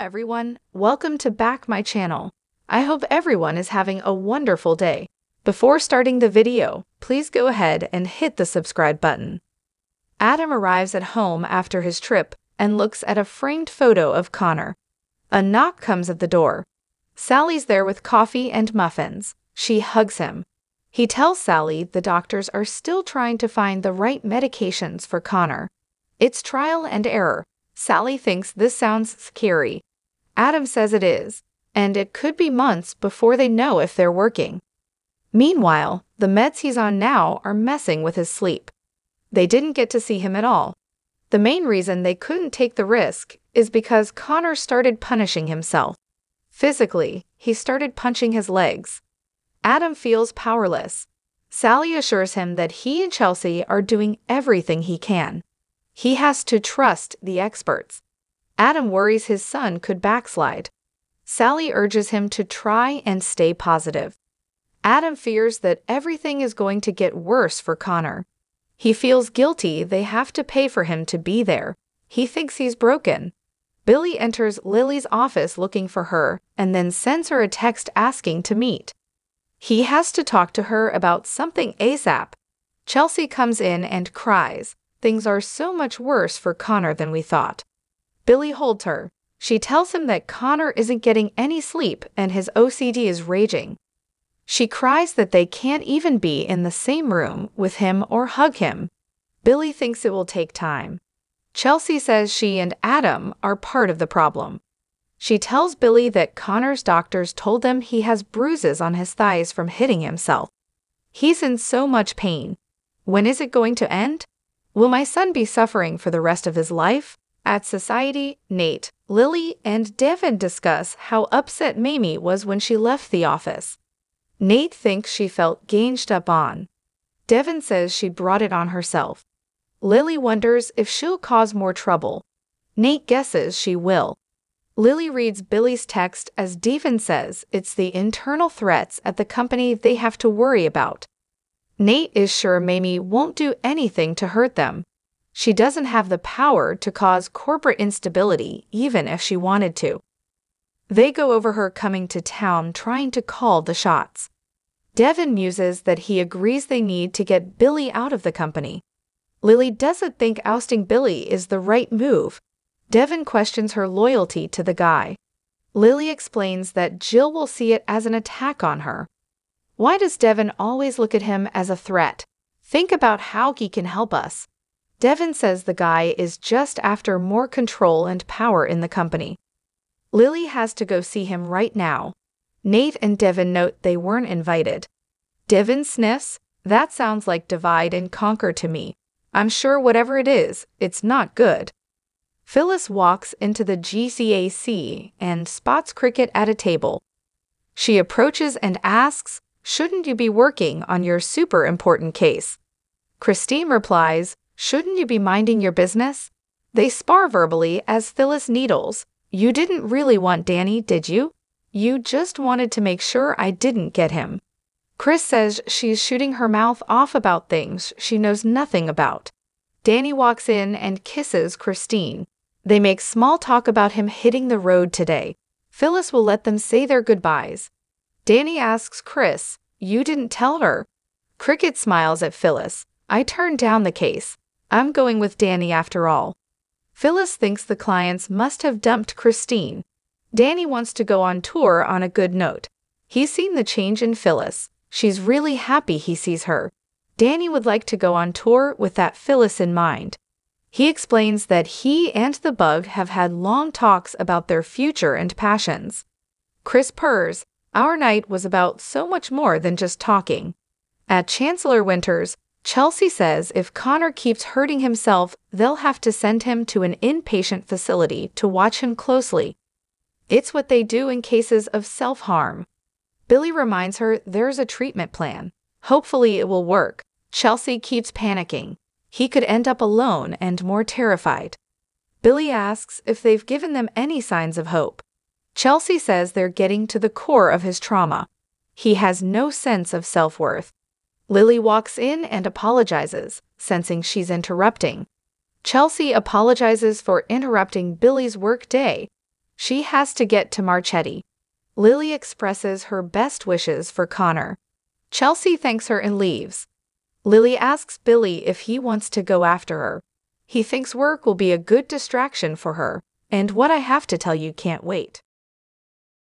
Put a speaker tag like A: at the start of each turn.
A: everyone, welcome to back my channel. I hope everyone is having a wonderful day. Before starting the video, please go ahead and hit the subscribe button. Adam arrives at home after his trip and looks at a framed photo of Connor. A knock comes at the door. Sally's there with coffee and muffins. She hugs him. He tells Sally the doctors are still trying to find the right medications for Connor. It's trial and error. Sally thinks this sounds scary. Adam says it is, and it could be months before they know if they're working. Meanwhile, the meds he's on now are messing with his sleep. They didn't get to see him at all. The main reason they couldn't take the risk is because Connor started punishing himself. Physically, he started punching his legs. Adam feels powerless. Sally assures him that he and Chelsea are doing everything he can. He has to trust the experts. Adam worries his son could backslide. Sally urges him to try and stay positive. Adam fears that everything is going to get worse for Connor. He feels guilty they have to pay for him to be there. He thinks he's broken. Billy enters Lily's office looking for her and then sends her a text asking to meet. He has to talk to her about something ASAP. Chelsea comes in and cries. Things are so much worse for Connor than we thought. Billy holds her. She tells him that Connor isn't getting any sleep and his OCD is raging. She cries that they can't even be in the same room with him or hug him. Billy thinks it will take time. Chelsea says she and Adam are part of the problem. She tells Billy that Connor's doctors told them he has bruises on his thighs from hitting himself. He's in so much pain. When is it going to end? Will my son be suffering for the rest of his life? At Society, Nate, Lily, and Devin discuss how upset Mamie was when she left the office. Nate thinks she felt ganged up on. Devin says she brought it on herself. Lily wonders if she'll cause more trouble. Nate guesses she will. Lily reads Billy's text as Devin says it's the internal threats at the company they have to worry about. Nate is sure Mamie won't do anything to hurt them. She doesn't have the power to cause corporate instability even if she wanted to. They go over her coming to town trying to call the shots. Devin muses that he agrees they need to get Billy out of the company. Lily doesn't think ousting Billy is the right move. Devin questions her loyalty to the guy. Lily explains that Jill will see it as an attack on her. Why does Devin always look at him as a threat? Think about how he can help us. Devin says the guy is just after more control and power in the company. Lily has to go see him right now. Nate and Devin note they weren't invited. Devin sniffs. That sounds like divide and conquer to me. I'm sure whatever it is, it's not good. Phyllis walks into the GCAC and spots Cricket at a table. She approaches and asks, "Shouldn't you be working on your super important case?" Christine replies, "Shouldn't you be minding your business?" They spar verbally as Phyllis needles. "You didn't really want Danny, did you? You just wanted to make sure I didn't get him." Chris says she's shooting her mouth off about things she knows nothing about. Danny walks in and kisses Christine. They make small talk about him hitting the road today. Phyllis will let them say their goodbyes. Danny asks Chris, "You didn't tell her?" Cricket smiles at Phyllis. "I turned down the case. I'm going with Danny after all." Phyllis thinks the clients must have dumped Christine. Danny wants to go on tour on a good note. He's seen the change in Phyllis. She's really happy he sees her. Danny would like to go on tour with that Phyllis in mind. He explains that he and the bug have had long talks about their future and passions. Chris purrs. "Our night was about so much more than just talking." At Chancellor Winters, Chelsea says if Connor keeps hurting himself, they'll have to send him to an inpatient facility to watch him closely. It's what they do in cases of self-harm. Billy reminds her there's a treatment plan. Hopefully it will work. Chelsea keeps panicking. He could end up alone and more terrified. Billy asks if they've given them any signs of hope. Chelsea says they're getting to the core of his trauma. He has no sense of self-worth. Lily walks in and apologizes, sensing she's interrupting. Chelsea apologizes for interrupting Billy's work day. She has to get to Marchetti. Lily expresses her best wishes for Connor. Chelsea thanks her and leaves. Lily asks Billy if he wants to go after her. He thinks work will be a good distraction for her, and what I have to tell you can't wait.